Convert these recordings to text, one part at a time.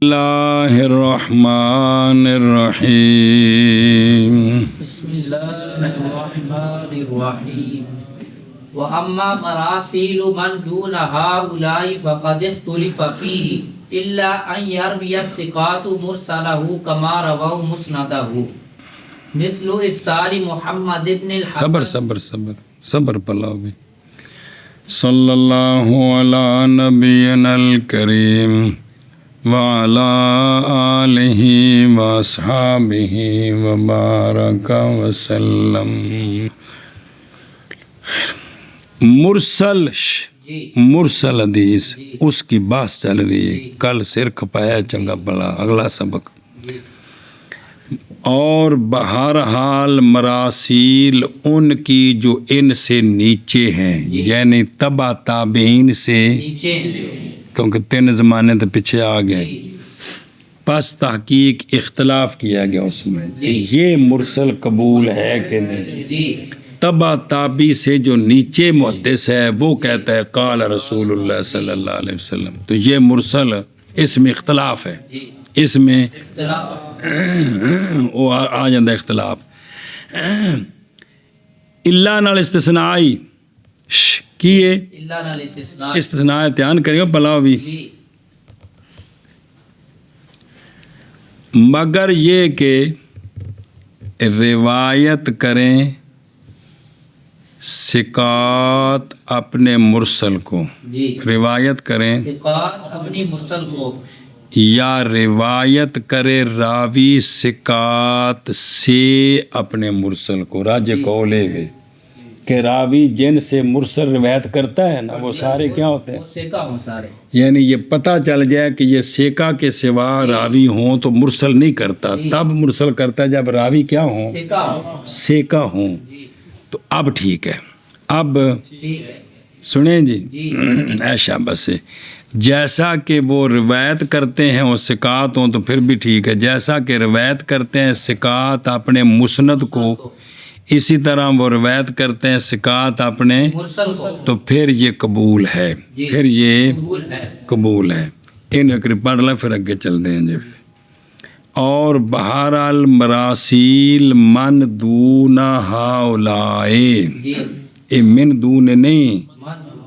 اللہ الرحمن الرحیم بسم اللہ الرحمن الرحیم وَأَمَّا مَرَاسِيلُ مَنْ دُونَ هَؤُلَاءِ فَقَدِ اخْتُلِفَ فِيهِ إِلَّا أَنْ يَرْوِيَ الثِّقَاتُ مُرْسَلَهُ كَمَا رَوَوْا مُسْنَدَهُ مثل إرسال محمد بن الحسن صبر پلاؤ بھی صلی اللہ علی نبینا الکریم وعلی آلہ واصحابہ وبارک وسلم۔ مرسل حدیث اس کی بحث چل رہی ہے، کل سر کھپایا چنگا پڑا اگلا سبق۔ اور بہرحال مراسیل ان کی جو ان سے نیچے ہیں، یعنی تبع تابعین سے، کیونکہ 3 زمانے تو پیچھے آ گئے، پس تحقیق اختلاف کیا گیا اس میں یہ مرسل قبول ہے کہ نہیں۔ تبع تابعی سے جو نیچے محدث ہے وہ کہتا ہے قال رسول اللہ صلی اللہ علیہ وسلم، تو یہ مرسل، اس میں اختلاف ہے، اس میں وہ آ جاتا اختلاف۔ اللہ نال استثناء آئی کیے، استثناء دھیان کریو پلاؤ بھی، مگر یہ کہ روایت کریں ثقات اپنے مرسل کو، روایت کریں اپنی مرسل کو، یا روایت کرے راوی ثقات سے اپنے مرسل کو۔ راجہ قولے میں کہ راوی جن سے مرسل روایت کرتا ہے نا وہ سارے کیا ہوتے ہیں، سیکا ہوں سارے، یعنی یہ پتہ چل جائے کہ یہ سیکا کے سوا راوی ہوں تو مرسل نہیں کرتا، تب مرسل کرتا ہے جب راوی کیا ہوں، سیکا ہوں۔ تو اب ٹھیک ہے، اب سنیں جی ایشا بس، جیسا کہ وہ روایت کرتے ہیں وہ ثقات ہوں تو پھر بھی ٹھیک ہے، جیسا کہ روایت کرتے ہیں ثقات اپنے مسند کو، اسی طرح وہ روایت کرتے ہیں ثقات اپنے مرسل کو، تو پھر یہ قبول ہے، پھر یہ قبول ہے۔ ان پڑھ لیں پھر اگے چل دیں جی۔ اور بہرحال مراسیل من دون ہؤلاء، یہ من دون نہیں،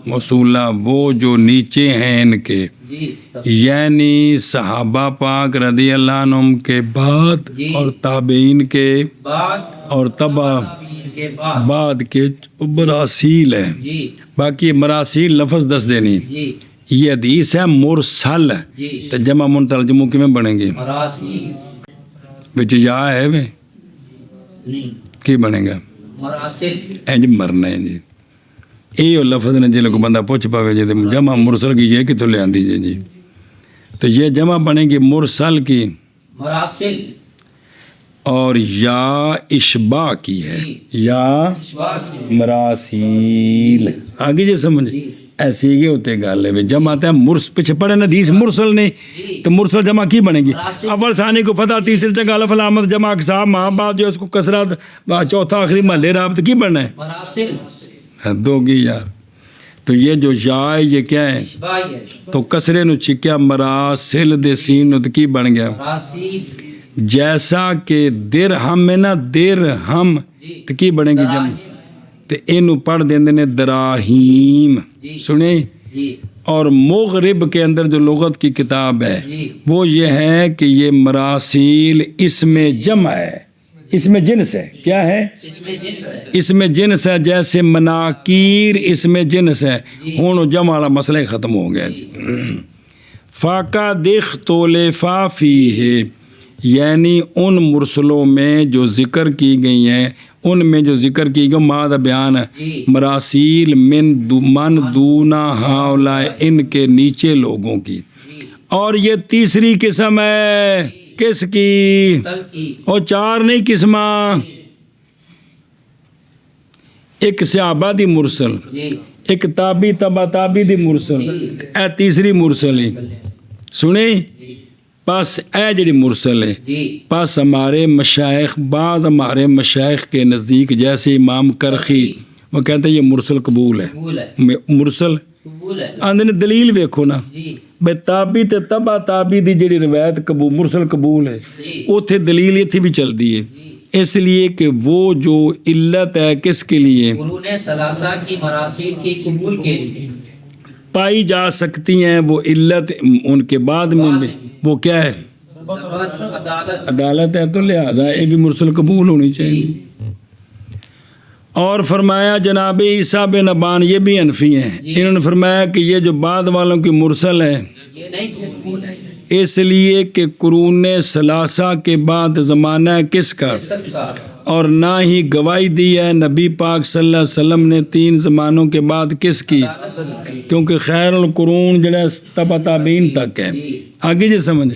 موصولہ وہ جو نیچے ہیں ان کے، یعنی صحابہ پاک رضی اللہ عنہم کے بعد اور تابعین کے اور تبع بعد کے مراسیل ہیں۔ باقی مراسیل لفظ دس دینی، یہ حدیث ہے مرسل، تو جمع منترجموں کی میں بنیں گے بچ یا ہے وے کی بنے گا اینج مرنا ہے جی، یہ لفظ نے جلے کو بندہ پوچھ پاوے جی جمع مرسل کی یہ کتوں لے آن دیجئے جی، تو یہ جمع بنے گی مرسل کی مراسل، اور یا اشباع کی ہے، یا مراسیل آگے جی سمجھ ایسی ہی ہوتے گالے میں جمع آتا ہے پیچھے پڑھے نا حدیث مرسل نے، تو مرسل جمع کی بنے گی، اول ثانی کو فتح، تیسری جگہ الف علامت جمع اقسام، ماں بعد جو اس کو کسرت، چوتھا آخری محلے رابط کی بننا ہے، دو گی یار۔ تو یہ جو یا ہے یہ کیا ہے، تو کسرے نو چکیا مراسل دے سین نو کی بن گیا، جیسا کہ درہم میں نا درہم تو کی بنے گی جمع، تو اینو پڑھ دیں دینے دراہیم، سنیں۔ اور مغرب کے اندر جو لغت کی کتاب ہے وہ یہ ہے کہ یہ مراسیل اس میں جمع ہے، اس میں جنس ہے، کیا ہے اس میں جنس ہے، جیسے مناکیر اس میں جنس ہے، ہونو جمع والا مسئلہ ختم ہو گیا جی۔ فَقَدِ اخْتُلِفَ فِيهِ، یعنی ان مرسلوں میں جو ذکر کی گئی ہیں، ان میں جو ذکر کی گئی مادہ بیان ہے مراسیل من دون ہؤلاء، ان کے نیچے لوگوں کی۔ اور یہ تیسری قسم ہے کس کی، اور 4 نہیں قسمہ، ایک صحابہ دی مرسل، ایک تابعی تبع تابعی دی مرسل، اے تیسری مرسل ہے، سنیں۔ پس اے جڑی مرسل ہے، پس ہمارے مشائخ، بعض ہمارے مشائخ کے نزدیک جیسے امام کرخی وہ کہتے ہیں یہ مرسل قبول ہے، مرسل قبول ہے آندے نے دلیل ویکھو نا جی بے تابی تے تبا تابی دی جڑی روایت قبول مرسل قبول ہے جی اوتھے دلیل ایتھے بھی چلدی ہے جی اس لیے کہ وہ جو علت ہے کس کے لیے قرون ثلاثہ کی مراسیل کی قبول کے لیے پائی جا سکتی ہیں، وہ علت ان کے بعد میں بھی وہ کیا ہے عدالت عدالت ہے، تو لہذا یہ بھی مرسل قبول ہونی چاہیے۔ اور فرمایا جناب عیسیٰ بن ابان یہ بھی حنفی ہیں، انہوں نے فرمایا کہ یہ جو بعد والوں کی مرسل ہے یہ نہیں قبول ہے اس لیے کہ قرون ثلاثہ کے بعد زمانہ ہے کس کا، اور نہ ہی گواہی دی ہے نبی پاک صلی اللہ علیہ وسلم نے 3 زمانوں کے بعد کس کی، کیونکہ خیر القرون جڑا تبع تابعین تک ہے، آگے جی سمجھ۔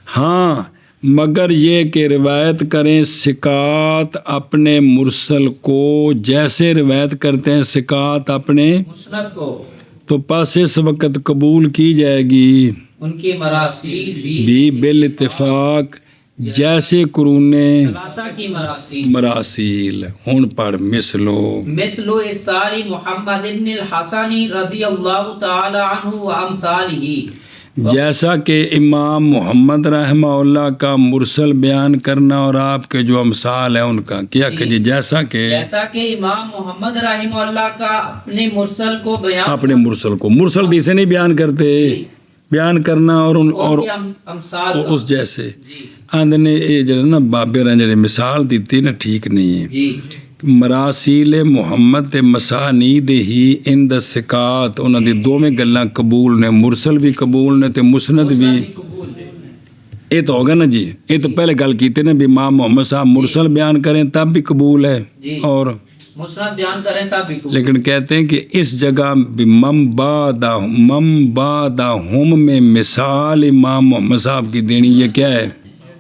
ہاں مگر یہ کہ روایت کریں ثقات اپنے مرسل کو جیسے روایت کرتے ہیں ثقات اپنے، مسند کو تو پس اس وقت قبول کی جائے گی ان کی مراسیل بھی بالاتفاق جیسے قرون ثلاثہ کی مراسیل مراسیل ہن پڑھ مثلو مثل ارسال محمد بن الحسن رضی اللہ تعالی عنہ و امثالہ جیسا کہ امام محمد رحمہ اللہ کا مرسل بیان کرنا اور آپ کے جو امثال ہیں ان کا کیا کہ جی جیسا کہ امام محمد رحمہ اللہ کا اپنے مرسل کو بیان اپنے مرسل کو مرسل دیسے نہیں بیان کرتے بیان کرنا اور ان اور امثال اس جیسے جی آندھے نے یہ جو نا بابے رہے جڑے مثال دیتی نا ٹھیک نہیں ہے جی مراسیل محمد تے مسانید ہی ان دا ثقات انہاں دی دوویں گلاں قبول نے مرسل بھی قبول نے تے مسند بھی قبول ہے یہ تو ہوگا نا جی یہ تو پہلے گل کیتے نا بھی امام محمد صاحب مرسل بیان کریں تب بھی قبول ہے جی اور مسند بیان کریں تب بھی قبول لیکن کہتے ہیں کہ اس جگہ بھی مم بعدہم میں مثال امام محمد صاحب کی دینی یہ کیا ہے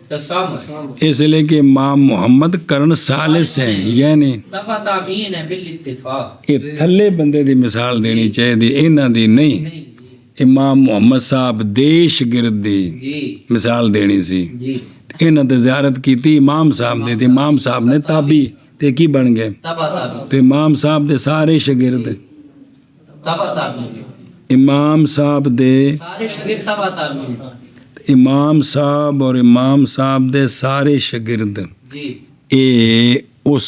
تسامح اس لیے کہ امام محمد کرن ثالث ہیں یعنی تبع تابعین ہے بالاتفاق یہ تھلے بندے دی مثال دینی چاہیے دی انہاں دی نہیں امام محمد صاحب دیش گرد دی جی مثال دینی سی جی انہاں تے زیارت کیتی امام صاحب نے تے امام صاحب نے تابعی تے کی بن گئے تبع تابعین تے امام صاحب دے سارے شاگرد تبع تابعین امام صاحب دے سارے شاگرد تبع تابعین امام صاحب اور امام صاحب دے سارے شاگرد جی اے اس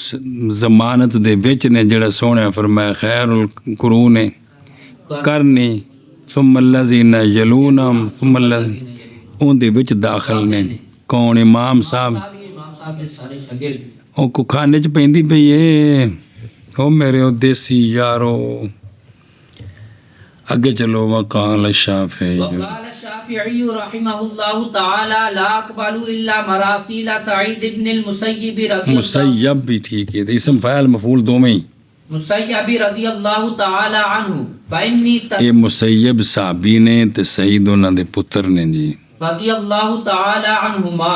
ضمانت دے وچ نے جڑا سونے فرمایا خیر القرون کرنی ثم الذین یلونہم ثم الذین اون دے وچ داخل نے کون امام صاحب امام صاحب کے سارے شاگرد او کو کھانے چ پیندی پئی اے او میرے او دیسی یارو اگے چلو وقال الشافعی وقال الشافعی رحمہ اللہ تعالی لا اقبل الا مراسیل سعید بن المسیب رضی مسیب بھی ٹھیک ہے اسم فاعل مفعول دو میں ہی مسیب رضی اللہ تعالی عنہ فإنی یہ مسیب صحابی نے تے سعید انہاں دے پتر نے جی رضی اللہ تعالی عنہما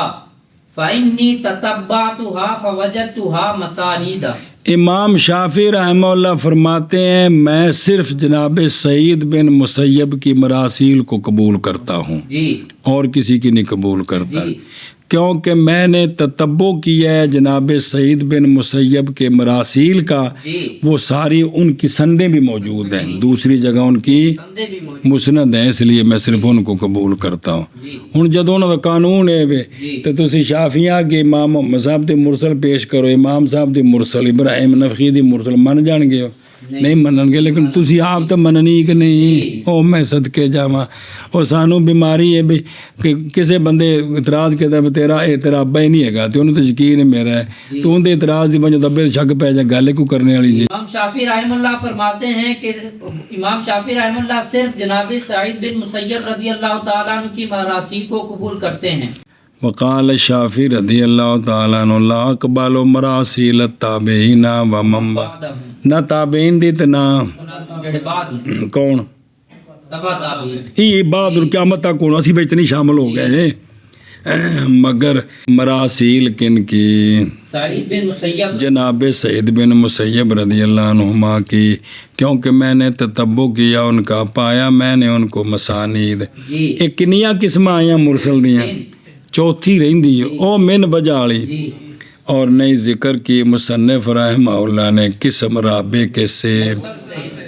فإنی تتبعتها فوجدتها مسانیدہ امام شافعی رحمہ اللہ فرماتے ہیں میں صرف جناب سعید بن مسیب کی مراسیل کو قبول کرتا ہوں جی اور کسی کی نہیں قبول کرتا جی کیونکہ میں نے تتبع کیا ہے جناب سعید بن مسیب کے مراسیل کا جی وہ ساری ان کی سندیں بھی موجود ہیں دوسری جگہ ان کی سندے بھی موجود مسند ہیں اس لیے میں صرف ان کو قبول کرتا ہوں جی ہن جدوں انہاں دا قانون ہے وے جی تے تسی شافعیہ کے امام محمد صاحب دے مرسل پیش کرو امام صاحب دے مرسل ابراہیم نفخی دی مرسل من جان گے نہیں منن گے لیکن تسی آپ تو مننی کہ نہیں او میں صدقے جاواں او سانو بیماری ہے بھی کہ کسے بندے اعتراض کردا ہے تیرا تیرا ابا ہی نہیں ہے تے انہوں تے یقین ہے میرا ہے تو ان دے اعتراض دی وجہ دبے شک پے جا گل کو کرنے والی جی امام شافعی رحمہ اللہ فرماتے ہیں کہ امام شافعی رحمہ اللہ صرف جناب سعید بن مسیب رضی اللہ تعالیٰ عنہ کی مراسیل کو قبول کرتے ہیں وقال الشافعی رضی اللہ تعالیٰ عنہ لا اقبال مراسیل التابعین و من نہ تابعین دی تے نہ جڑے بعد میں کون تبع تابعین یہ بعد قیامت تک کون اسی وچ نہیں شامل ہو گئے مگر مراسیل کن کی سعید بن مسیب جناب سعید بن مسیب رضی اللہ عنہما کی کیونکہ میں نے تتبع کیا ان کا پایا میں نے ان کو مسانید جی ایک کنیاں قسم آئیاں مرسل دیاں چوتھی رہندی او من بجالی جی اور نئی ذکر کی مصنف رحمہ اللہ نے قسم رابع کے سے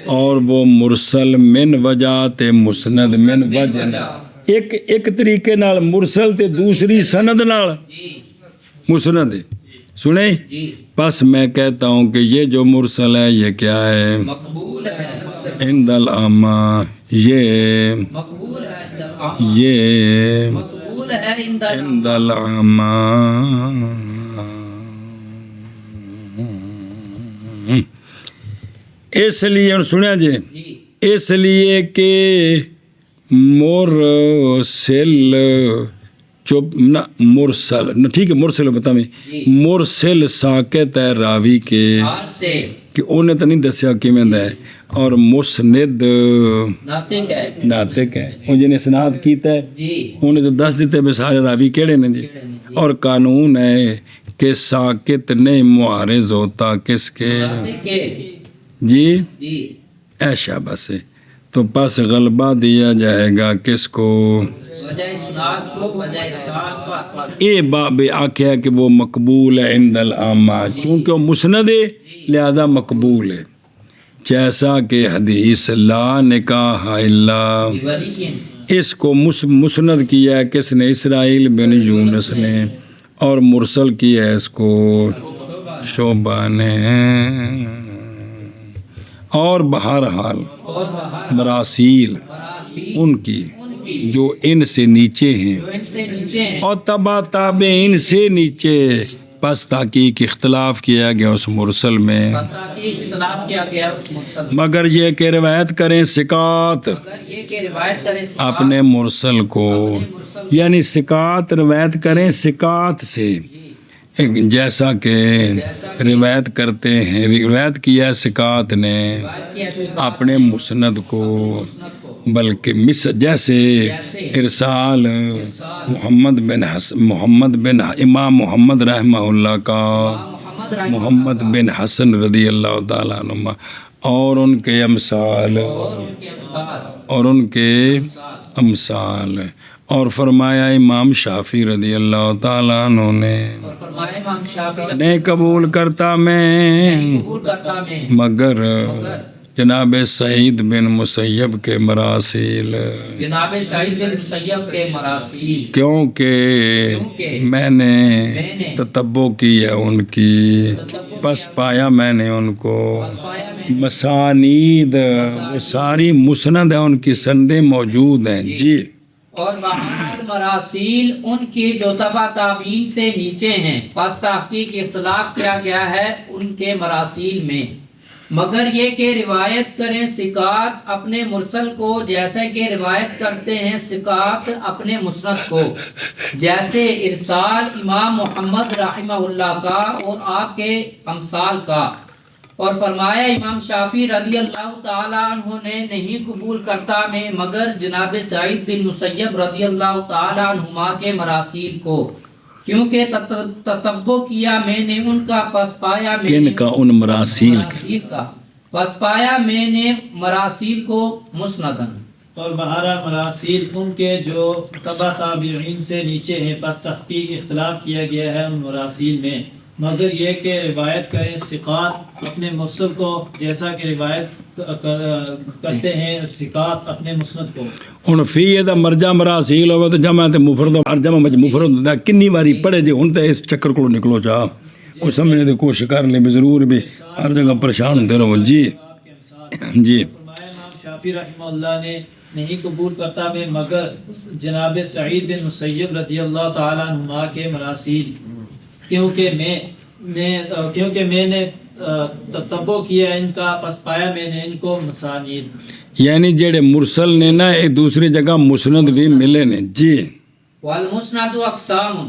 اور وہ مرسل من وجات مسند من وجہ ایک طریقے نال مرسل تے دوسری سند نال جی مسند ہے سنیں جی بس میں کہتا ہوں کہ یہ جو مرسل ہے یہ کیا ہے مقبول ہے عند العامہ یہ مقبول ہے یہ مقبول ہے عند العامہ اس لیے اور سنیا جی جی اس لیے کہ مرسل چپ نہ مرسل نہ ٹھیک ہے مرسل بتا میں جی مرسل ساکت ہے راوی کے آر سے کہ انہیں تو نہیں دسیا کیویں دا ہے اور مسند ناطق ہے ناطق ہے وہ جنہیں سناد کیتا ہے جی انہیں تو دس دیتے بے سارے راوی کیڑے نے جی اور قانون ہے کہ ساکت نہیں معارض ہوتا کس کے ناطق ہے جی جی ایشا بس ہے تو پس غلبہ دیا جائے گا کس کو وجہ اسناد کو وجہ اسناد پر اے باب آکھیا کہ وہ مقبول ہے عند العامہ چونکہ وہ مسند ہے لہذا مقبول ہے جیسا کہ حدیث لا نکاح الا ولی اس کو مسند کیا ہے کس نے اسرائیل بن یونس نے اور مرسل کیا ہے اس کو شعبہ نے اور بہرحال اور وہاں مراسیل ان کی جو ان سے نیچے ہیں جو ان سے نیچے ہیں اور تبا تابعین سے نیچے پس تحقیق اختلاف کیا گیا اس مرسل میں بس تاکہ اختلاف کیا گیا اس مرسل مگر یہ کہ روایت کریں سکات اگر یہ کہ روایت کرے اپنے مرسل کو یعنی سکات روایت کریں سکات سے جیسا کہ روایت کرتے ہیں روایت کیا سکات نے روایت کی ایسی اپنے مسند کو بلکہ جیسے ارسال محمد بن امام محمد رحمہ اللہ کا محمد رحمہ محمد بن حسن رضی اللہ تعالیٰ عنہ اور ان کے امثال اور ان کے امثال اور فرمایا امام شافعی رضی اللہ تعالیٰ عنہ نے اور فرمائے امام شافعی نہیں قبول کرتا میں قبول کرتا میں مگر جناب سعید بن مسیب کے مراسیل جناب سعید بن مسیب کے مراسیل کیونکہ میں نے تتبع کی ہے ان کی پس پایا میں نے ان کو پایا میں مسانید وہ ساری مسند ہیں ان کی سندیں موجود ہیں جی اور بہرحال مراسیل ان کی جو تبع تابعین سے نیچے ہیں پس تحقیق اختلاف کیا گیا ہے ان کے مراسیل میں مگر یہ کہ روایت کریں ثقات اپنے مرسل کو جیسے کہ روایت کرتے ہیں ثقات اپنے مسند کو جیسے ارسال امام محمد رحمہ اللہ کا اور آپ کے امثال کا اور فرمایا امام شافعی رضی اللہ تعالیٰ عنہ نے نہیں قبول کرتا میں مگر جناب سعید بن مسیب رضی اللہ تعالیٰ عنہما کے مراسیل کو کیونکہ تتبع کیا میں نے ان کا پس پایا میں کن نے کا ان مراسیل کا پس پایا میں نے مراسیل کو مسندن اور بہارا مراسیل ان کے جو تبع تابعین سے نیچے ہیں پس تحقیق اختلاف کیا گیا ہے ان مراسیل میں مگر یہ کہ روایت کریں ثقات اپنے مرسل کو جیسا کہ روایت کرتے ہیں ثقات اپنے مسند کو ہن فی دا مرجع مراسیل ہوے تو جمع تے مفرد ہر جمع وچ مفرد ہوندا کنی واری پڑھے جے ہن تے اس چکر کو نکلو چا کوئی سمجھنے دی کوشش کر لے بھی ضرور بھی ہر جگہ پریشان ہوندے رہو جی جی فرمایا امام شافعی رحمہ اللہ نے نہیں قبول کرتا میں مگر جناب سعید بن مسیب رضی اللہ تعالیٰ عنہ کے مراسیل کیونکہ میں نے تتبع کیا ان کا پس پایا میں نے ان کو مسانید یعنی جڑے مرسل نے نا ایک دوسری جگہ مسند بھی ملے نے جی والمسند اقسام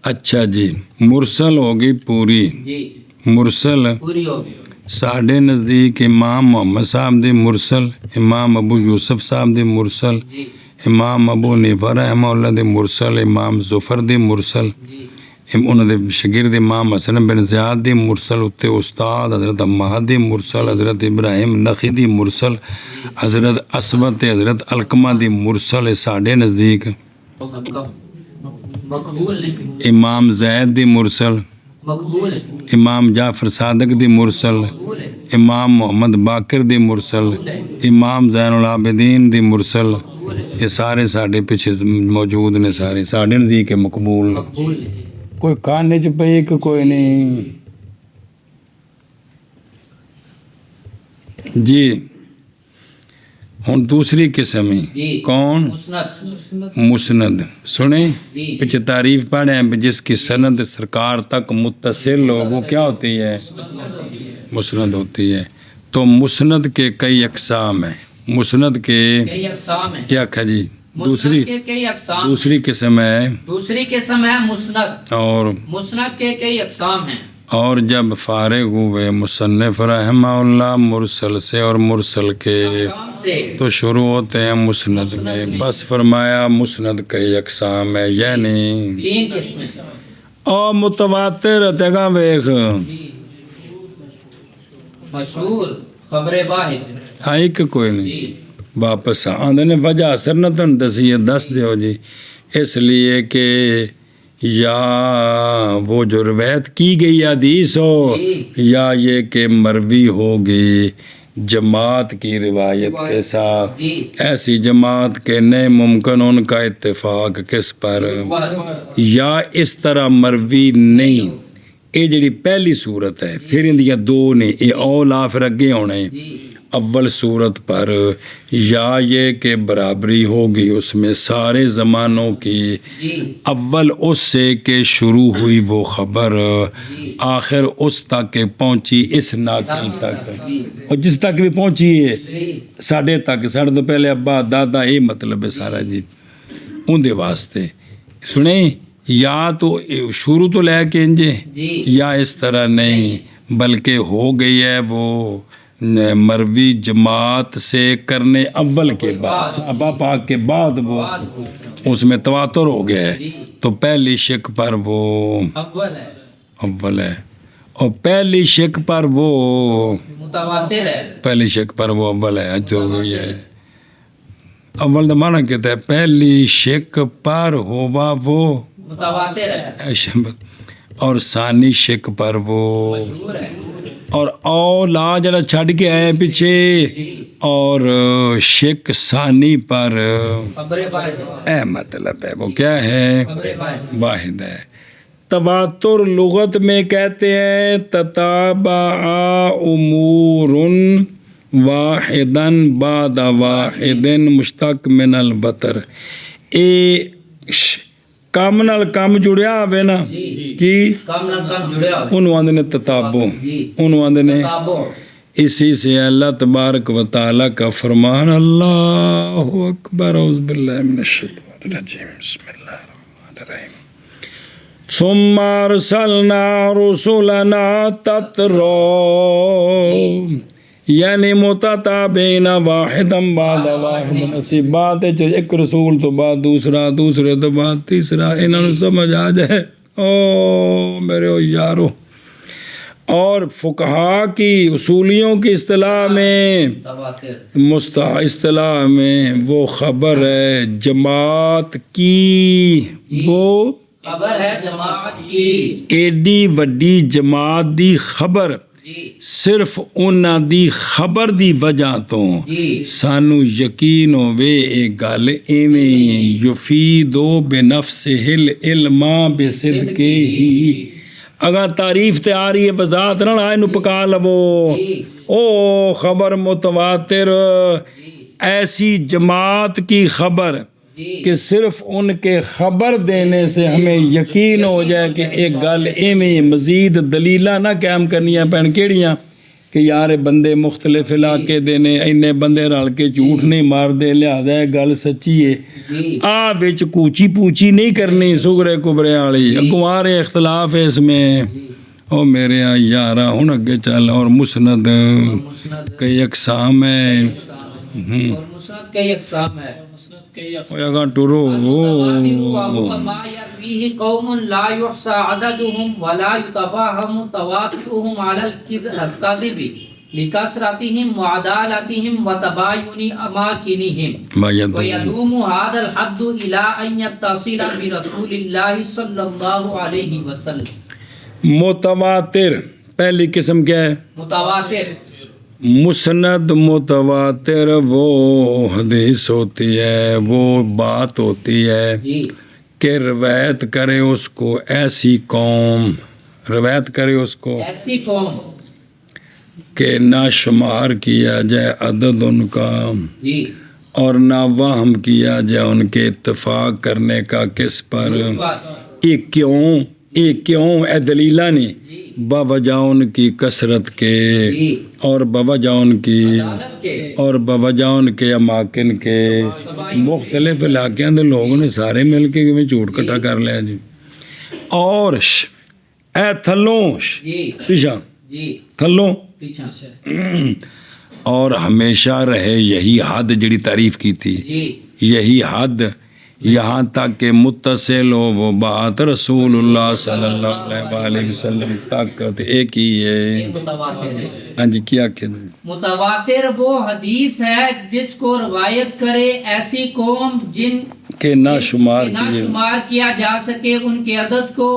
اچھا جی مرسل ہوگی پوری جی مرسل پوری ہو گئی ساڈے نزدیک امام محمد صاحب دی مرسل امام ابو یوسف صاحب دی مرسل جی امام ابو حنیفہ رحمہ اللہ دی مرسل امام ظفر دی مرسل جی انہوں دے شاگرد امام حسن بن زیاد دی مرسل اتے استاد حضرت امہد دی مرسل حضرت ابراہیم نخی دی مرسل حضرت اسود حضرت علقمہ دی مرسل ساڈے نزدیک مقبول نہیں امام زید دی مرسل مقبول ہے امام جعفر صادق دی مرسل مقبول ہے امام محمد باقر دی مرسل، امام زین العابدین دی مرسل، یہ سارے ساڈے پیچھے موجود نے، سارے ساڈے نزدیک مقبول نے، مقبول ہے۔ کوئی کانے چ پئی کہ کوئی نہیں جی۔ ہن دوسری قسم ہے جی کون؟ مسند مسند۔ سنیں جی پیچھے تعریف پڑھے ہیں جس کی سند سرکار تک متصل ہو وہ کیا ہوتی ہے؟ مسند ہوتی ہے۔ تو مسند کے کئی اقسام ہیں، مسند کے کئی اقسام ہیں، کیا کہا جی؟ مسند کے کئی اقسام ہیں۔ دوسری قسم ہے دوسری قسم ہے مسند، اور مسند کے کئی اقسام ہیں۔ اور جب فارغ ہوئے مصنف رحمہ اللہ مرسل سے اور مرسل کے کام سے تو شروع ہوتے ہیں مسند میں، بس فرمایا مسند کئی اقسام ہے، یعنی 3 قسمیں سے۔ اور متواتر تگا ویخ مشہور خبر واحد آئی کہ کوئی نہیں جی واپس آندے نے وجہ اثر نہ تن دسی دس دیو جی، اس لیے کہ یا وہ جو روایت کی گئی حدیث ہو یا یہ کہ مروی ہوگی جماعت کی روایت کے ساتھ، جی ایسی جماعت کے نئے ممکن ان کا اتفاق کس پر، یا اس طرح مروی نہیں۔ یہ جڑی پہلی صورت ہے، پھر اندیاں 2 نے، یہ اولا پھر اگے ہونے۔ جی اول صورت پر یا یہ کہ برابری ہوگی اس میں سارے زمانوں کی، جی اول اس سے کہ شروع ہوئی وہ خبر آخر اس تک کہ پہنچی اس ناقل تک، اور جس تک بھی پہنچی ہے جی ساڑھے تک، ساڑھے تو پہلے ابا دادا یہ مطلب ہے سارا جی ان دے واسطے سنیں۔ یا تو شروع تو لے کے انجے جی یا اس طرح نہیں، بلکہ ہو گئی ہے وہ مروی جماعت سے کرنے اول کے بعد، صحابہ پاک کے بعد وہ اس میں تواتر ہو گیا ہے، تو پہلی شک پر وہ اول ہے، اول ہے، اور پہلی شک پر وہ متواتر ہے، پہلی شک پر وہ اول ہے، حج ہو گئی ہے۔ اول دا معنی کہتا ہے پہلی شک پر ہوا وہ متواتر ہے، اور ثانی شک پر وہ، مشہور ہے، اور اولا جڑا چھڑ کے آئے پیچھے، اور شک ثانی پر خبر واحد اے مطلب ہے وہ کیا ہے؟ خبر واحد واحد ہے۔ تواتر لغت میں کہتے ہیں تتابع امور واحدن بعد واحد مشتق من البتر، اے کام نال کام جڑیا ہوئے نا کی کام نال کام جڑیا ہوا انہوں آندے نے تتابع، جی انہوں آندے نے تتابع، اسی سے اللہ تبارک و تعالیٰ کا فرمان، اللہ اکبر، اعوذ باللہ من الشیطان الرجیم، بسم اللہ الرحمن الرحیم، ثم ارسلنا رسلنا تترا، یعنی متتابعین واحداً بعد واحد، اسی بات ہے ایک رسول تو بعد دوسرا، دوسرے تو بعد تیسرا، انہوں نے سمجھ آ جائے او میرے یارو۔ اور فقہا کی اصولیوں کی اصطلاح میں متواتر، اصطلاح میں وہ خبر ہے جماعت کی، وہ خبر ہے جماعت کی، ایڈی وڈی جماعت دی خبر، جی صرف انہاں دی خبر دی وجہ تو جی سانو یقین ہوئے اے گل ایویں یفیدو بنفسہ العلم بصدقہ ہی، اگر تعریف تے آ رہی ہے بذات نہ آئے نو پکا لو، او خبر متواتر ایسی جماعت کی خبر کہ صرف ان کے خبر دینے سے ہمیں یقین ہو جائے کہ ایک گل ایویں، مزید دلیلہ نہ قائم کرنیاں پین کیڑیاں کہ یار بندے مختلف علاقے دینے اینے بندے رل کے جھوٹ نہیں مار دے لہذا ہے گل سچی ہے، آ وچ کوچی پوچی نہیں کرنی سگرے کبرے والی، اگوارے اختلاف ہے اس میں، او میرے یارا ہن اگے چل۔ اور مسند کئی اقسام ہیں، اور مسند کئی اقسام ہے، اگاں ٹرو ما يرويه قوم لا يحصى عددهم ولا يتفاهم تواترهم على الكذب لكثرتهم وعدالتهم وتباين أماكنهم ويدوم هذا الحد إلى أن يتصل برسول الله صلى الله عليه وسلم۔ متواتر پہلی قسم کیا ہے؟ متواتر مسند متواتر وہ حدیث ہوتی ہے، وہ بات ہوتی ہے جی کہ روایت کرے اس کو ایسی قوم، روایت کرے اس کو ایسی قوم کہ نہ شمار کیا جائے عدد ان کا، جی اور نہ وہم کیا جائے ان کے اتفاق کرنے کا کس پر، ایک کیوں اے دلیلہ نہیں، بوجہ ان کی کثرت کے جی اور بوجہ ان کی عدالت کے اور بوجہ ان کے اماکن کے مختلف علاقوں کے لوگوں نے سارے مل کے میں جھوٹ کٹھا کر لیا جی، اور اے تھلوں جی پیچھا جی تھلوں پیچھا اور ہمیشہ رہے یہی حد جڑی تعریف کی تھی، جی یہی حد یہاں تک کہ متصل ہو وہ بات رسول اللہ صلی اللہ علیہ وآلہ وسلم تک ایک ہی ہے۔ متواتر ہے، ہاں جی کیا کہ متواتر وہ حدیث ہے جس کو روایت کرے ایسی قوم جن کہ نہ شمار نہ کیے، شمار کیا جا سکے ان کے عدد کو،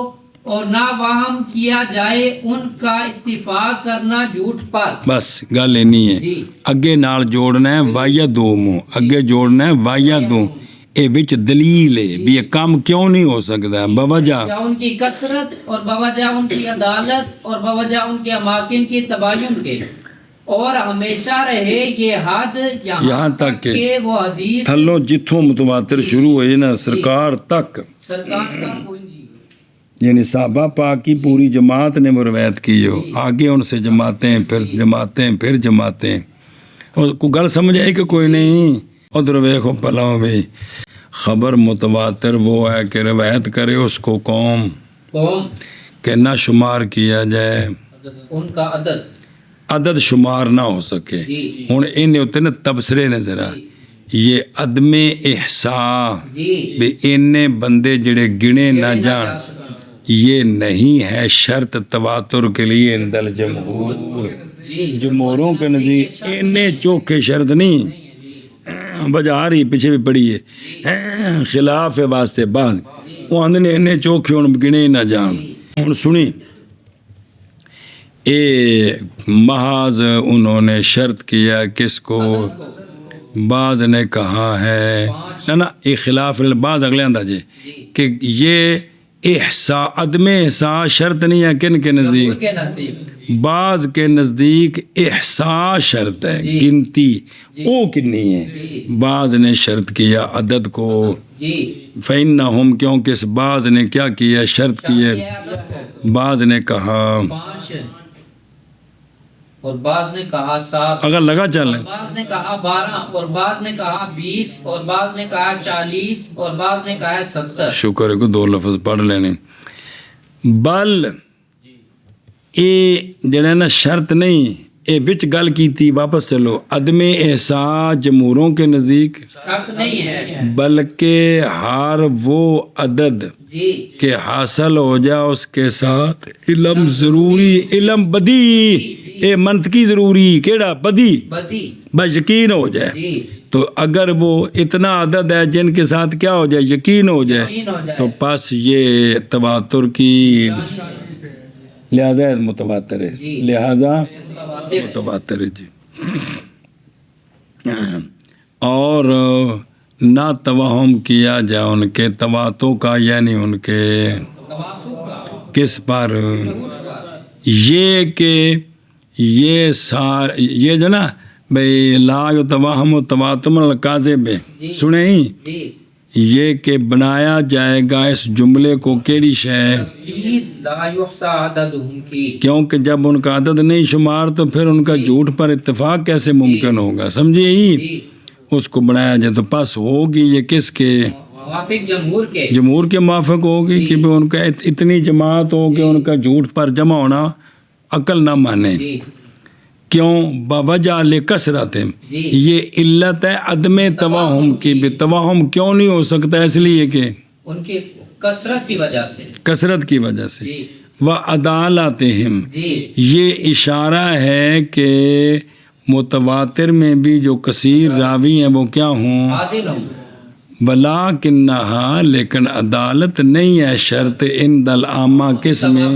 اور نہ وہم کیا جائے ان کا اتفاق کرنا جھوٹ پر۔ بس گل اینی ہے، جی اگے نال جوڑنا ہے وایا دو منہ، اگے جوڑنا ہے وایا دو، اے وچ دلیل ہے بھی یہ کام کیوں نہیں ہو سکتا، بوجہ بوجہ ان کی کثرت اور بوجہ ان کی عدالت اور بوجہ ان کے اماکن کی تباین کے، اور ہمیشہ رہے یہ حد یہاں تک کہ وہ حدیث تھلوں جتھوں متواتر شروع ہوئے نا سرکار تک، سرکار کا پونجی یعنی صحابہ پاک کی پوری جماعت نے وہ روایت کی ہو، آگے ان سے جماعتیں پھر جماعتیں پھر جماعتیں، اور کوئی گل سمجھ آئی کہ کوئی نہیں؟ ادھر ویکھو پلاؤ بھائی، خبر متواتر وہ ہے کہ روایت کرے اس کو قوم کہ نہ شمار کیا جائے، ان کا عدد شمار نہ ہو سکے۔ جی ہن انہیں ہوتے نا تبصرے نے ذرا، یہ عدم احصاء جی بھی انہیں بندے جڑے گنے نہ جان، یہ نہیں ہے شرط تواتر کے لیے عند الجمہور، جی جمہوروں کے نزدیک انہیں چوکھے شرط نہیں، وجہ آ رہی پیچھے بھی پڑھی ہے، خلاف ہے واسطے بعض وہ آندھے نے انہیں چوکھے ان گنے نہ جان۔ ہن سنی اے محاذ انہوں نے شرط کیا کس کو، بعض نے کہا ہے نا یہ خلاف بعض اگلے انداز جی کہ یہ احصاء عدم احصاء شرط نہیں ہے کن کے نزدیک، کے نزدیک بعض کے نزدیک احصاء شرط ہے، گنتی او کنی ہے، بعض نے شرط کیا عدد کو، جی فَإِنَّهُمْ کیونکہ اس بعض نے کیا کیا شرط کی ہے، بعض نے کہا 5 اور بعض نے کہا 7، اگر لگا چلیں بعض نے کہا 12 اور بعض نے کہا 20 اور بعض نے کہا 40 اور بعض نے کہا 70۔ شکر ہے کو دو لفظ پڑھ لینے، بل اے جڑا نا شرط نہیں، اے وچ گل کی تھی واپس چلو، عدم احصاء جمہوروں کے نزدیک شرط نہیں ہے بلکہ ہر وہ عدد جی کہ حاصل ہو جائے اس کے ساتھ علم ضروری، علم بدی اے منطقی ضروری، کیڑا بدی بدی بس یقین ہو جائے، جی تو اگر وہ اتنا عدد ہے جن کے ساتھ کیا ہو جائے یقین ہو جائے یقین ہو جائے تو پس یہ تواتر کی لہذا متواتر ہے، جی۔ لہذا متواتر متواتر ہے جی، اور نہ توہم کیا جائے ان کے تواتوں کا، یعنی ان کے توافق کا کس پر، یہ کہ یہ یہ جو نا بھئی لا یتوہم تواتم الکاذب، سنیں جی یہ کہ بنایا جائے گا اس جملے کو کیڑی شے، لا یحصى عددهم کی، کیونکہ جب ان کا عدد نہیں شمار تو پھر ان کا جھوٹ پر اتفاق کیسے ممکن ہوگا، سمجھے ہی جی اس کو بنایا جائے تو پس ہوگی یہ کس کے، موافق جمہور کے، جمہور کے موافق ہوگی کہ ان کا اتنی جماعت ہو کہ ان کا جھوٹ پر جمع ہونا عقل نہ مانے، جی کیوں بوجہ لکثرت، جی یہ علت ہے عدم توہم کی، بھی توہم کیوں نہیں ہو سکتا، اس لیے کہ ان کی کثرت کی وجہ سے، کثرت کی وجہ سے، جی وعدالتہم جی یہ اشارہ ہے کہ متواتر میں بھی جو کثیر راوی ہیں وہ کیا ہوں، عادل ہوں، ولیکنہا لیکن عدالت نہیں ہے شرط عند العامہ کس میں،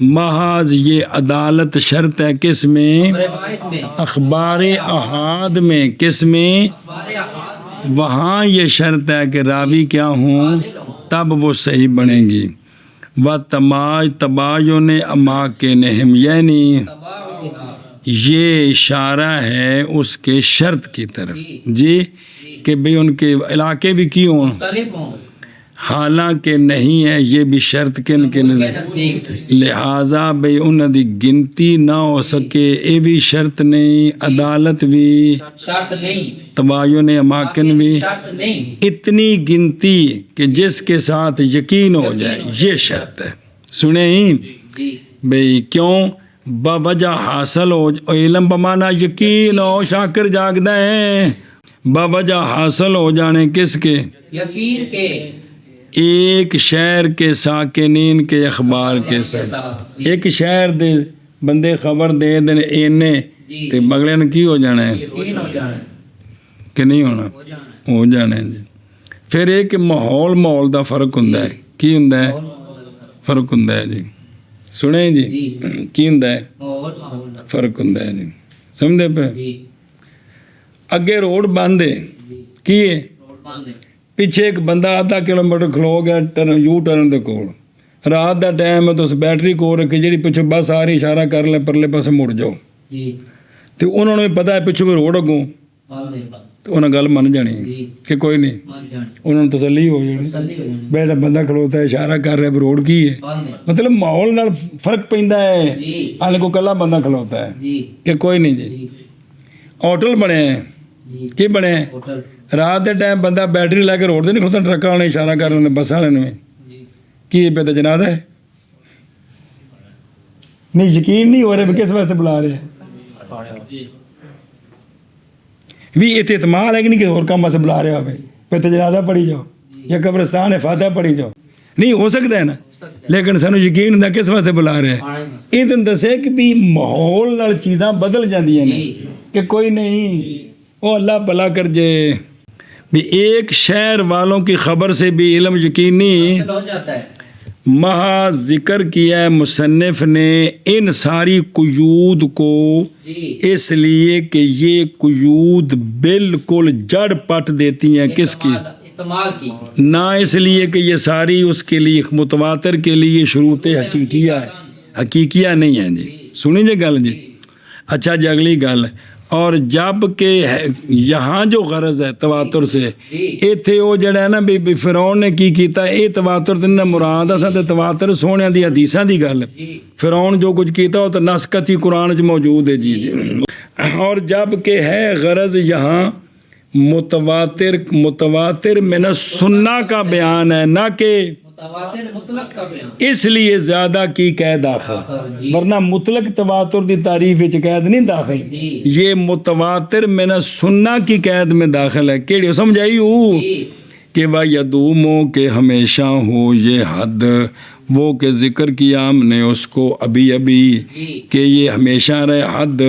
محض یہ عدالت شرط ہے کس میں؟ روایت میں اخبار احاد میں، کس میں؟ ہمارے احاد وہاں یہ شرط ہے کہ راوی کیا ہوں، تب وہ صحیح بنیں گی۔ و تماج تباین اماکنہم، یعنی تباہ بہا یہ اشارہ ہے اس کے شرط کی طرف، جی، کہ بھئی ان کے علاقے بھی کی ہوں، مختلف ہوں حالانکہ نہیں ہے، یہ بھی شرط کن کے کے نظر، نزدیک لہٰذا بھئی انہاں دی گنتی نہ ہو سکے، یہ بھی شرط نہیں، عدالت بھی، شرط نہیں، تباین اماکن بھی، شرط نہیں، اتنی گنتی کہ جس کے ساتھ یقین ہو جائے، یہ شرط ہے۔ سنیں جی بھئی کیوں؟ باوجہ حاصل ہو، علم بمانا یقین ہو، شاکر جاگدہ ہیں، باوجہ حاصل ہو جانے کس کے؟ یقین کے ایک شہر کے ساکنین کے اخبار کے ساتھ، ایک شہر دے بندے خبر دے دیں اینے تے بگلے نے کی ہو جانا ہے یقین ہو جانا کہ نہیں ہونا؟ ہو جانا ہو جانا ہے جی۔ پھر ایک ماحول دا فرق ہوندا ہے، کی ہوندا ہے؟ فرق ہوندا ہے جی، سنیں جی، کی ہوندا ہے؟ ماحول فرق ہوندا ہے جی، سمجھے پہ؟ جی اگے روڈ بند ہے، کی ہے؟ روڈ باندھ پیچھے ایک بندہ آدھا کلومیٹر کھلو گیا ٹرن یو ٹرن دے کول، رات دا ٹائم ہے تو اس بیٹری کو رکھی جڑی پیچھے بس آ رہی اشارہ کر لے پرلے پاسے مڑ جاؤ، جی تے انہوں نے پتہ ہے پیچھے کوئی روڈ اگوں، باندھ تو انہیں گل من جانی ہے جی کہ کوئی نہیں، مان جان انہوں نے تسلی ہو جانی، تسلی ہو جانی بیٹا بندہ کھلوتا ہے اشارہ کر رہا ہے روڈ کی ہے، باندھ مطلب ماحول نال فرق پیندا ہے، جی حالے کو کلا بندہ کھلوتا ہے جی کہ کوئی نہیں جی۔ جی ہوٹل بنے ہیں، جی کی بنے ہیں؟ ہوٹل رات دے ٹائم بندہ بیٹری لے کے روڈ تے نہیں کھلوتا، ٹرکاں والے اشارہ کر رہے ہیں بس والے نے، جی کی پہ تو جنازہ ہے، نہیں یقین نہیں ہو رہا بھی کس واسطے بلا رہے ہیں، بھی یہ اعتماد ہے کہ نہیں کہ اور کام واسطے بلا رہے ہو، پہ تو جنازہ پڑھی جاؤ یا قبرستان ہے فاتحہ پڑھی جاؤ، نہیں ہو سکتا ہے نا، لیکن سانو یقین ہوندا کس واسطے بلا رہے ہیں، یہ تم دسے کہ بھی ماحول نال چیزاں بدل جاندیاں نے کہ کوئی نہیں، وہ اللہ بھلا کر جے، بھی ایک شہر والوں کی خبر سے بھی علم یقینی حاصل ہو جاتا ہے محض ذکر کیا ہے مصنف نے ان ساری قیود کو، جی اس لیے کہ یہ قیود بالکل جڑ پٹ دیتی ہیں کس کی؟ استعمال کی نہ اس لیے کہ یہ ساری اس کے لیے متواتر کے لیے شروط حقیقیہ ہے، حقیقیہ نہیں ہے جی، سنیں جی گل جی۔ اچھا جی اگلی گل، اور جب کہ یہاں جو غرض ہے تواتر سے، ایتھے وہ جڑا ہے نا بھی فرعون نے کی کیتا، یہ تواتر تے نہ مراد اساں تے تواتر سونیاں دی حدیثاں دی گل، فرعون جو کچھ کیتا وہ تو نسکتی قرآن وچ موجود ہے جی جی۔ اور جب کہ ہے غرض یہاں متواتر من السنہ کا بیان ہے، نہ کہ متواتر مطلق کا بیان، اس لیے زیادہ کی قید داخل، ورنہ مطلق تواتر دی تعریف وچ قید نہیں داخل، یہ متواتر من السنہ کی قید میں داخل ہے، کیڑی سمجھائی ہو کہ وہ یدومو کہ ہمیشہ ہو یہ حد، وہ کہ ذکر کیا ہم نے اس کو ابھی کہ یہ ہمیشہ رہے حد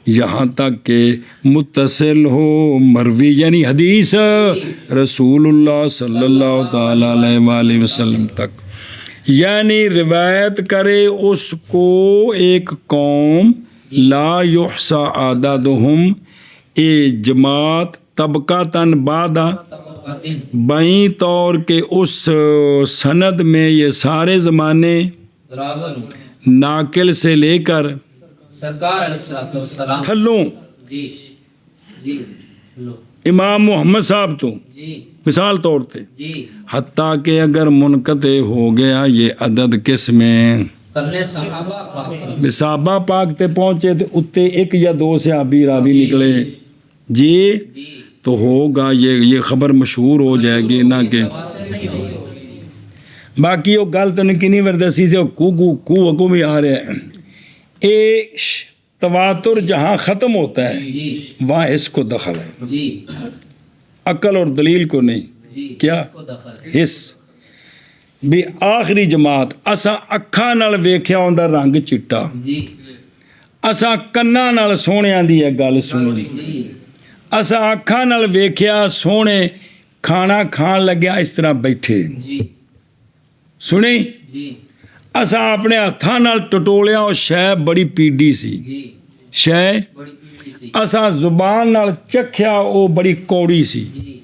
یہاں تک کہ متصل ہو مروی یعنی حدیث رسول اللہ صلی اللہ تعالیٰ علیہ وآلہ وسلم تک، یعنی روایت کرے اس کو ایک قوم لا یحصى عددہم، اے جماعت طبقاتاً بعدہ بائیں طور کہ اس سند میں یہ سارے زمانے برابر ہوں ناقل سے لے کر سرکار علیہ السلام تھلوں جی جی لو امام محمد صاحب تو جی مثال طور تے جی حتیٰ کہ اگر منقطع ہو گیا یہ عدد کس میں کرنے صحابہ پاک صحابہ پاک تے پہنچے تے اتے ایک یا دو صحابی راوی نکلے جی جی تو ہوگا یہ خبر مشہور ہو جائے گی، نہ کہ نہیں ہوگی باقی وہ گل تو نہیں وردسی سے کو بھی آ رہے ہیں، اے تواتر جہاں ختم ہوتا ہے جی وہاں اس کو دخل ہے، جی عقل اور دلیل کو نہیں، جی کیا اس کو دخل حس بھی آخری جماعت اساں اکھاں نال ویکھیا ہوندا رنگ چٹا، جی اساں کناں نال سونیاں دی گل سنی، جی اساں اکھاں نال ویکھیا سونے ਖਾਣਾ ਖਾਣ ਲੱਗਿਆ ਇਸ ਤਰ੍ਹਾਂ ਬੈਠੇ جی ਸੁਣੀ جی ਅਸਾਂ ਆਪਣੇ ਹੱਥਾਂ ਨਾਲ ਟਟੋਲਿਆ ਉਹ ਸ਼ੈ ਬੜੀ ਪੀੜੀ ਸੀ جی ਸ਼ੈ بڑی پیڑھی سی ਅਸਾਂ ਜ਼ੁਬਾਨ ਨਾਲ ਚੱਖਿਆ ਉਹ ਬੜੀ ਕੌੜੀ ਸੀ جی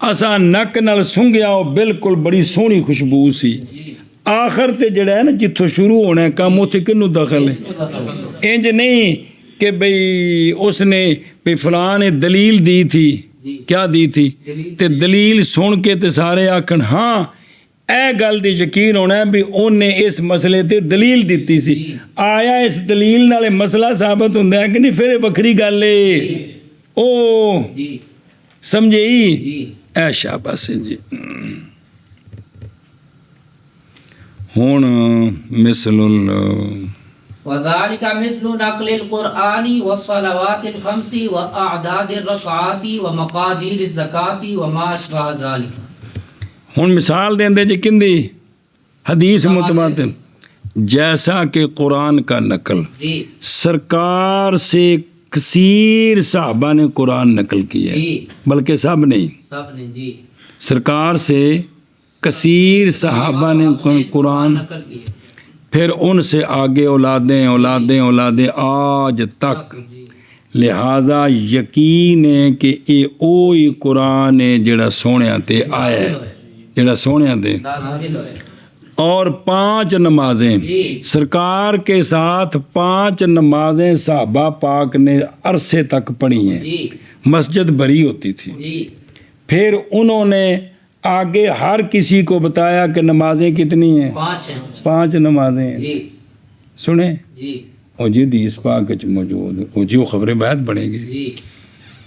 ਅਸਾਂ ਨੱਕ ਨਾਲ ਸੁੰਘਿਆ ਉਹ ਬਿਲਕੁਲ ਬੜੀ ਸੋਹਣੀ ਖੁਸ਼ਬੂ ਸੀ جی ਆਖਰ ਤੇ ਜਿਹੜਾ ਹੈ ਨਾ ਜਿੱਥੋਂ ਸ਼ੁਰੂ ਹੋਣਾ ਹੈ ਕੰਮ ਉੱਥੇ ਕਿਹਨੂੰ ਦਖਲ ਹੈ ਇੰਜ ਨਹੀਂ کہ بھئی اس نے بھئی فلاں نے دلیل دی تھی کیا دی تھی تے دلیل سن کے تے سارے آکھن ہاں اے گل دی یقین ہونا ہے بھی انہیں اس مسئلے تے دلیل دیتی سی آیا اس دلیل نالے مسئلہ ثابت ہوندا ہے کہ نہیں پھر بکری گل ہے او جی سمجھئی جی اے شاباش جی ہن مثل وذلك مثل نقل القرآن والصلوات الخمس وأعداد الركعات ومقادير الزكاة وما أشبه ذلك ہن مثال دیں دے جی کندی حدیث متواتر جیسا کہ قرآن کا نقل جی سرکار سے کثیر صحابہ نے قرآن نقل کیا ہے جی بلکہ سب نہیں سب نے جی سرکار سے کثیر صحابہ نے قرآن نقل کی پھر ان سے آگے اولادیں اولادیں اولادیں آج تک جی لہذا یقین ہے کہ یہ اوہی قرآن ہے جڑا سونیاں تے آیا ہے جڑا سونیاں تے نازل ہوئے اور 5 نمازیں جی سرکار کے ساتھ 5 نمازیں صحابہ پاک نے عرصے تک پڑھی ہیں جی مسجد بھری ہوتی تھی جی پھر انہوں نے آگے ہر کسی کو بتایا کہ نمازیں کتنی ہیں 5 ہیں 5 نمازیں ہیں جی سنیں جی وہ جی حدیث پاک وچ موجود وہ جی وہ خبر بیعت پڑھیں گے جی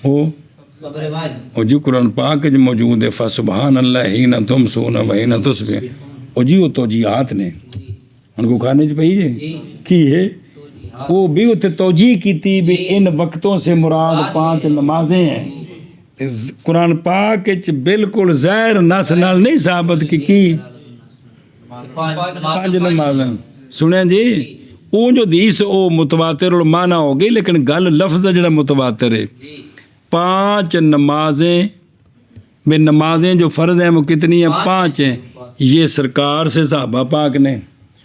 وہ خبر بعد وہ جی قرآن پاک وچ موجود ہے فسبحان اللہ حین تمسون و حین تصبحون وہ جی وہ توجیہات نے ان کو کھانے چ پئی جی جی کی ہے وہ بھی اتنے توجیہ کیتی بھی ان وقتوں سے مراد 5 نمازیں ہیں قرآن پاک وچ بالکل ظاہر نص نال نہیں ثابت کی 5 نمازیں سنیں جی وہ جو حدیث وہ متواتر المعنی ہو گئی لیکن گل لفظ جڑا متواتر ہے 5 نمازیں میں نمازیں جو فرض ہیں وہ کتنی ہیں 5 ہیں یہ سرکار سے صحابہ پاک نے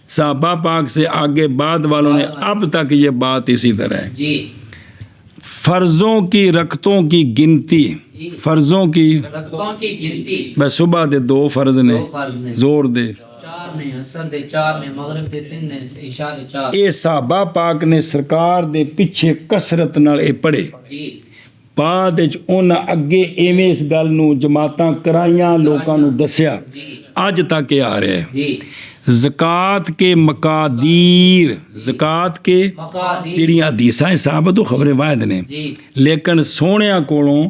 صحابہ پاک سے آگے بعد والوں نے اب تک یہ بات اسی طرح ہے جی فرضوں کی رکعتوں کی گنتی فرضوں کی رکعتوں کی گنتی بس صبح دے 2 فرض نے 2 فرض نے زور دے 4 نے عصر دے 4 نے مغرب دے 3 نے عشاء دے 4 اے صحابہ پاک نے سرکار دے پیچھے کثرت نال اے پڑھے جی بعد وچ انہاں اگے ایویں اس گل نو جماعتاں کرائیاں لوکاں نو دسیا اج تک یہ آ رہا ہے جی زکوٰۃ کے مقادیر زکوٰۃ کے مقادیر جڑیاں حدیثاں ثابت تو خبر واحد نے جی لیکن سونیاں کولوں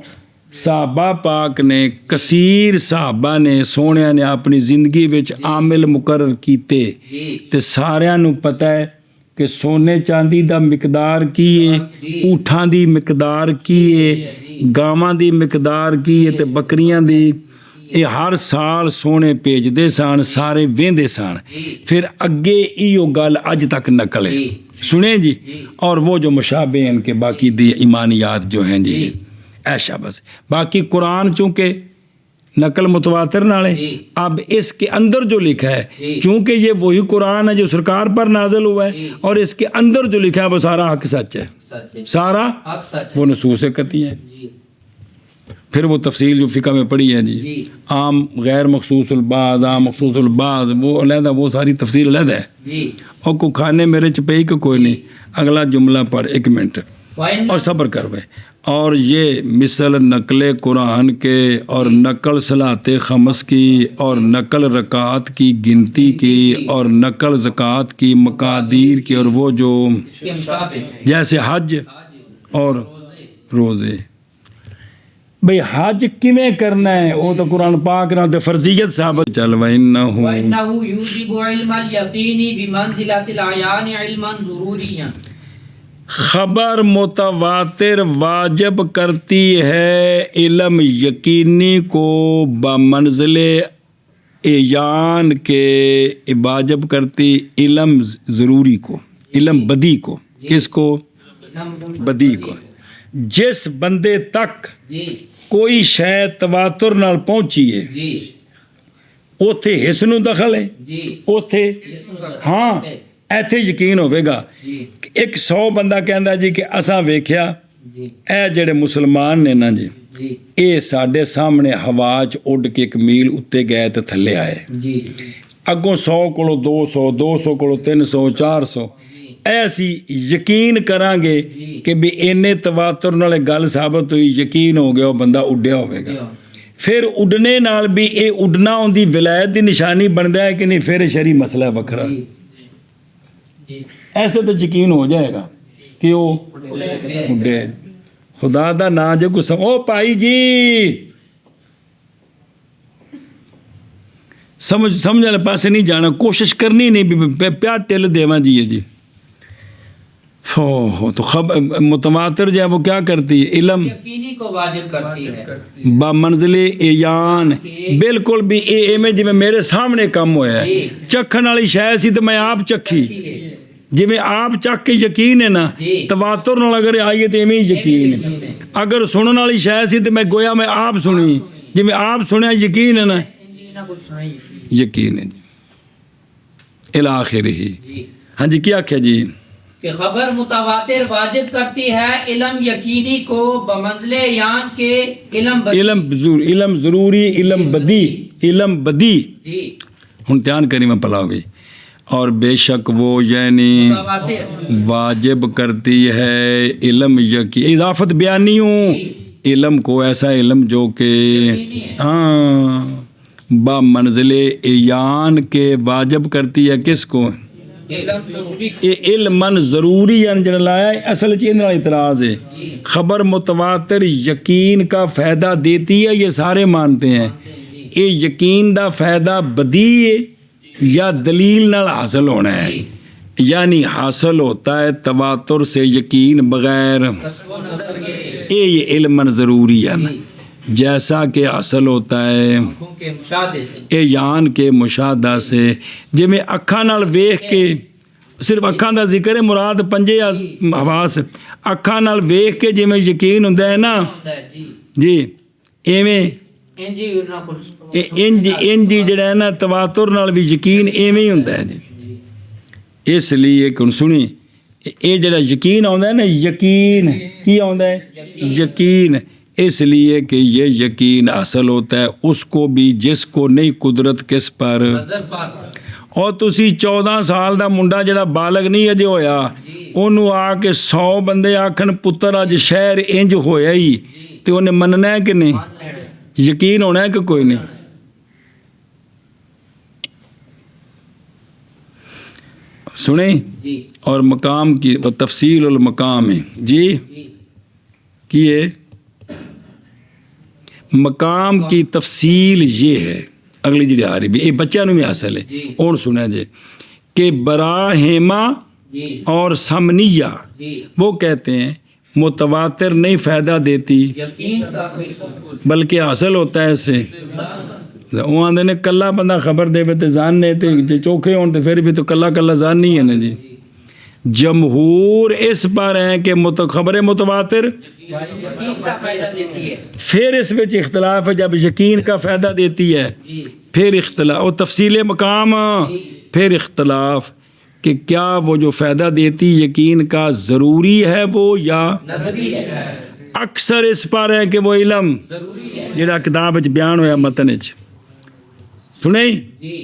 صحابہ پاک نے کثیر صحابہ نے سونیاں نے اپنی زندگی وچ عامل مقرر کیتے جی تے ساریاں نو پتہ ہے کہ سونے چاندی دا مقدار کی ہے اونٹاں دی مقدار کی ہے گاواں دی مقدار کی ہے تے بکریاں دی یہ ہر سال سونے بھیجدے سن سارے ویندے سن پھر اگے ایو گل اج تک نقل ہے سنیں جی اور وہ جو مشابہ ہیں کہ باقی دی ایمانیات جو ہیں جی ایشا بس باقی قرآن چونکہ نقل متواتر نالے اب اس کے اندر جو لکھا ہے چونکہ یہ وہی قرآن ہے جو سرکار پر نازل ہوا ہے اور اس کے اندر جو لکھا ہے وہ سارا حق سچ ہے سارا حق سچ وہ نصوص قطعی ہیں جی پھر وہ تفصیل جو فقہ میں پڑھی ہے جی عام غیر مخصوص البعض عام مخصوص البعض وہ علیحدہ وہ ساری تفصیل علیحدہ ہے جی اور کو کھانے میرے چپئی کو کوئی نہیں اگلا جملہ پڑھ 1 منٹ وَإِنَّ اور صبر کر بھائی اور یہ مثل نقل قرآن کے اور نقل صلاۃ خمس کی اور نقل رکعات کی گنتی کی اور نقل زکوٰۃ کی مقادیر کی اور وہ جو اس کے مشابہ جیسے حج اور روزے بھئی حج کیویں کرنا ہے وہ تو قرآن پاک نہ تے فرضیت ثابت چل وَإِنَّهُ وَإِنَّهُ يُوجِبُ عِلْمَ الْيَقِينِ بِمَنزِلَةِ الْعَيَانِ عِلْمًا ضُرُورِيًّا خبر متواتر واجب کرتی ہے علم یقینی کو بمنزل عیان کے واجب کرتی علم ضروری کو علم بدی کو کس کو بدی کو ਜਿਸ ਬੰਦੇ ਤੱਕ جی ਕੋਈ ਸ਼ੈ ਤਵਾਤੁਰ ਨਾਲ ਪਹੁੰਚੀ ਹੈ جی ਉੱਥੇ ਹਿੱਸ ਨੂੰ ਦਖਲ ਹੈ, جی ਉੱਥੇ ਹਾਂ ਇੱਥੇ ਯਕੀਨ ਹੋਵੇਗਾ। جی ਇੱਕ 100 ਬੰਦਾ ਕਹਿੰਦਾ ਜੀ ਕਿ ਅਸਾਂ ਵੇਖਿਆ جی ਇਹ ਜਿਹੜੇ ਮੁਸਲਮਾਨ ਨੇ ਨਾ ਜੀ جی ਇਹ ਸਾਡੇ ਸਾਹਮਣੇ ਹਵਾ 'ਚ ਉੱਡ ਕੇ 1 ਮੀਲ ਉੱਤੇ ਗਏ ਤੇ ਥੱਲੇ ਆਏ। جی ਅੱਗੋਂ 100 ਕੋਲੋਂ 200 200 ਕੋਲੋਂ 300 400 ਇਹ ਅਸੀਂ ਯਕੀਨ ਕਰਾਂਗੇ ਕਿ ਵੀ ਇੰਨੇ ਤਵਾਤੁਰ ਨਾਲ ਇਹ ਗੱਲ ਸਾਬਤ ਹੋਈ, ਯਕੀਨ ਹੋ ਗਿਆ ਉਹ ਬੰਦਾ ਉੱਡਿਆ ਹੋਵੇਗਾ। ਫਿਰ ਉੱਡਣੇ ਨਾਲ ਵੀ ਇਹ ਉੱਡਣਾ ਉਹਦੀ ਵਿਲਾਇਤ ਦੀ ਨਿਸ਼ਾਨੀ ਬਣਦਾ ਹੈ ਕਿ ਨਹੀਂ, ਫਿਰ ਸ਼ਰੀ ਮਸਲਾ ਹੈ ਵੱਖਰਾ। جی جی ਐਸੇ ਤਾਂ ਯਕੀਨ ਹੋ ਜਾਏਗਾ ਕਿ ਉਹ ਉੱਡੇ। ਖੁਦਾ ਦਾ ਨਾਂ ਜੇ ਕੋ ਉਹ ਭਾਈ ਜੀ ਸਮਝ ਵਾਲੇ ਪਾਸੇ ਨਹੀਂ ਜਾਣਾ, ਕੋਸ਼ਿਸ਼ ਕਰਨੀ ਨਹੀਂ ਵੀ ਪਿਆ ٹل دیواں جی جی ہو تو متواتر جو ہے وہ کیا کرتی ہے علم یقینی کو واجب کرتی ہے با منزل ایان بالکل بھی ایویں جی میرے سامنے کم ہویا ہے چکھن والی شے سی تے میں آپ چکھی جی آپ چک کے یقین ہے نا تواتر نال اگر آئیے تو ایویں یقین ہے اگر سنن والی شے سی تے میں گویا میں آپ سنی جی آپ سنیا یقین ہے نا یقین ہے جی الاخر ہی ہاں جی کیا کیا جی کہ خبر متواتر واجب کرتی ہے علم یقینی کو بمنزل یان کے علم بدی علم ضروری علم بدی جی ہن دھیان کری میں پلاؤ گئی اور بے شک وہ یعنی متواتر واجب کرتی ہے علم یقین اضافت بیانی ہوں علم کو ایسا علم جو کہ ہاں با منزل ایان کے واجب کرتی ہے کس کو علم ضروری علم ضروری یعنی جڑا لایا ہے اصل چ ان اعتراض ہے خبر متواتر یقین کا فائدہ دیتی ہے یہ سارے مانتے ہیں یہ یقین دا فائدہ بدی ہے یا دلیل نال حاصل ہونا ہے یعنی حاصل ہوتا ہے تواتر سے یقین بغیر قصب و نظر کے یہ علم ضروری ہے نا جیسا کہ حاصل ہوتا ہے آنکھوں کے مشاہدے سے اے یان کے مشاہدہ سے جی میں اکھاں نال ویکھ کے صرف اکھاں دا ذکر ہے مراد پنجے حواس اکھاں نال ویکھ کے جی میں یقین ہوندا ہے نا جی جی ایویں انجی انہاں کو انجی جڑا ہے نا تواتر نال بھی یقین ایویں ہی ہوندا ہے جی اس لیے کہ سنی اے جڑا یقین آوندا ہے نا یقین کی آوندا ہے یقین اس لیے کہ یہ یقین حاصل ہوتا ہے اس کو بھی جس کو نہیں قدرت کس پر نظر پر اور تسی 14 سال دا منڈا جڑا بالغ نہیں اجے ہویا انہوں آ کے 100 بندے آکھن پتر اج شہر انج ہویا ہی تے انہیں مننا ہے کہ نہیں یقین ہونا ہے کہ کوئی نہیں سنیں جی اور مقام کی تفصیل المقام ہے جی کیے مقام کی تفصیل یہ ہے اگلی جڑی آ رہی بھی یہ بچہ نو بھی حاصل ہے اور سنا جے کہ براہما جی اور سمنیہ جی وہ کہتے ہیں متواتر نہیں فائدہ دیتی یقین کا بالکل بلکہ حاصل ہوتا ہے اس سے وہ آندے نے کلا بندہ خبر دے تے جاننے تے جے چوکھے ہون تے پھر بھی تو کلا کلا جان نہیں ہے نا جی جمہور اس پر ہیں کہ خبر متواتر یقین کا فائدہ دیتی ہے پھر اس وچ اختلاف ہے جب یقین کا فائدہ دیتی ہے جی پھر اختلاف اور تفصیل مقام پھر اختلاف کہ کیا وہ جو فائدہ دیتی یقین کا ضروری ہے وہ یا نظری ہے اکثر اس پر ہے کہ وہ علم ضروری ہے جڑا کتاب وچ بیان ہویا متن وچ سنیں جی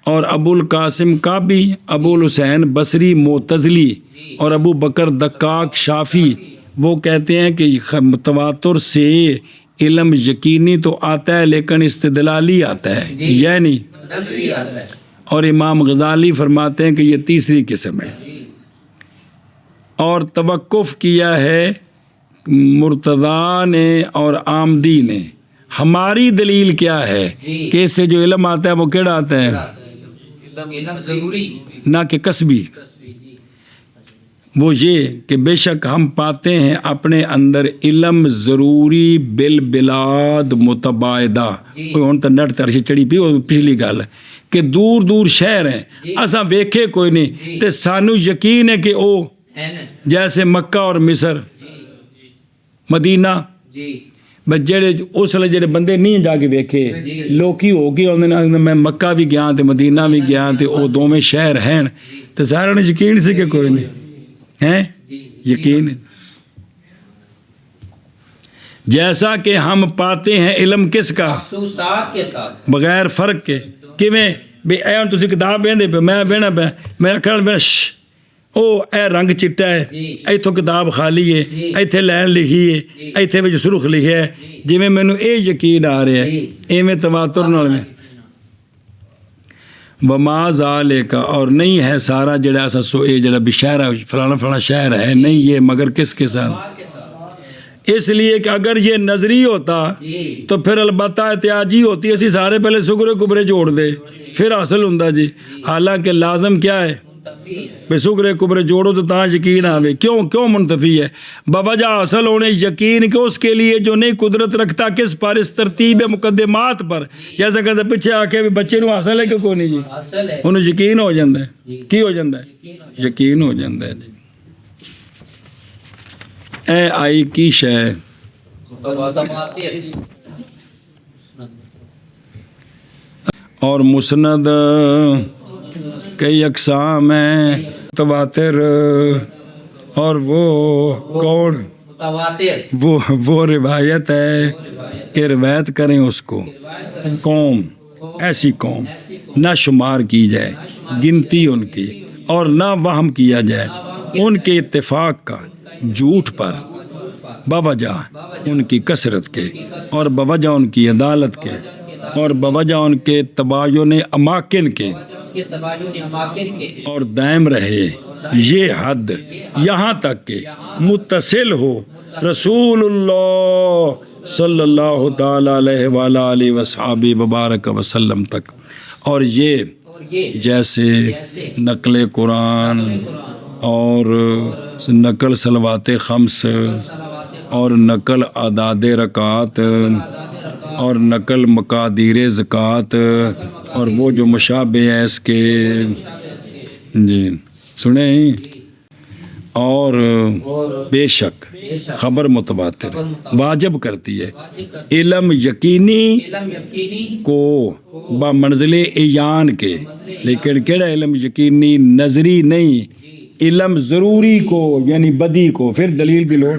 اور ابو القاسم کعبی ابو الحسین بصری معتزلی اور ابو بکر دقاق شافی وہ کہتے ہیں کہ تواتر سے علم یقینی تو آتا ہے لیکن استدلالی آتا ہے یعنی نظری آتا ہے اور امام غزالی فرماتے ہیں کہ یہ تیسری قسم ہے اور توقف کیا ہے مرتضیٰ نے اور آمدی نے ہماری دلیل کیا ہے کہ اس سے جو علم آتا ہے وہ کیڑا آتا ہے علم ضروری نہ کہ کسبی وہ یہ کہ بے شک ہم پاتے ہیں اپنے اندر علم ضروری بالبلاد متباعدہ کوئی ہن تے نٹ تے چڑی پی پچھلی گل کہ دور دور شہر ہیں اساں ویکھے کوئی نہیں تے سانو یقین ہے کہ او ہے نا جیسے مکہ اور مصر ਮਦੀਨਾ جی ਬਈ ਜਿਹੜੇ ਉਸ ਵੇਲੇ ਜਿਹੜੇ ਬੰਦੇ ਨਹੀਂ ਜਾ ਕੇ ਵੇਖੇ ਲੋਕੀ ਹੋ ਕੇ ਆਉਂਦੇ ਨੇ ਮੈਂ ਮੱਕਾ ਵੀ ਗਿਆ ਤੇ ਮਦੀਨਾ ਵੀ ਗਿਆ ਤੇ ਉਹ ਦੋਵੇਂ ਸ਼ਹਿਰ ਹਨ ਤੇ ਸਾਰਿਆਂ ਨੂੰ ਯਕੀਨ ਸੀ ਕਿ ਕੋਈ ਨਹੀਂ ਹੈ یقین جیسا کہ ہم پاتے ہیں علم کس کا محسوسات کے ساتھ بغیر فرق کے کیویں بھی اے ہن تسی کتاب ویندے پے میں بہنا پیا میں کہن پیا او اے رنگ چٹا ہے ایتھوں کتاب خالی ہے ایتھے لائن لکھی ہے ایتھے وچ سرخ لکھیا ہے جویں مینوں اے یقین آ رہا ہے ایویں تواتر نال میں وما ذالک اور نہیں ہے سارا جڑا ایسا سو اے جڑا بشہر فلانا فلانا شہر ہے نہیں یہ مگر کس کے ساتھ اس لیے کہ اگر یہ نظری ہوتا تو پھر البتہ احتیاجی ہوتی اسی سارے پہلے سگرے کبرے جوڑ دے پھر حاصل ہوندا جی حالانکہ لازم کیا ہے بے سگرے کبرے جوڑو تو تاں یقین آوے کیوں منتفی ہے بوجہ حاصل ہونے یقین کہ اس کے لیے جو نہیں قدرت رکھتا کس پر اس ترتیب مقدمات پر جیسا کہ پیچھے آ کے بھی بچے نو حاصل ہے کہ کوئی نہیں جی حاصل ہے انہوں یقین ہو جاندہ ہے کی ہو جاندہ ہے یقین ہو جاندہ ہے جی اے آئی کی شے اور مسند کئی اقسام ہیں متواتر اور وہ کون متواتر وہ روایت ہے کہ روایت کریں اس کو قوم ایسی قوم نہ شمار کی جائے گنتی ان کی اور نہ وہم کیا جائے ان کے اتفاق کا جھوٹ پر بوجہ ان کی کثرت کے اور بوجہ ان کی عدالت کے اور بوجہ ان کے تباین اماکن کے اور دائم رہے یہ حد یہاں تک کہ متصل ہو رسول اللہ صلی اللہ تعالی علیہ وآلہ وصحابہ وبارک وسلم تک اور یہ جیسے نقل قرآن اور نقل صلوات خمس اور نقل اعداد رکعات اور نقل مقادیر زکوٰۃ اور وہ جو مشابہ ہے اس کے جی سنیں اور بے شک خبر متواتر واجب کرتی ہے علم یقینی کو بمنزل عیان کے لیکن کیڑا علم یقینی نظری نہیں علم ضروری کو یعنی بدی کو پھر دلیل کی لوڑ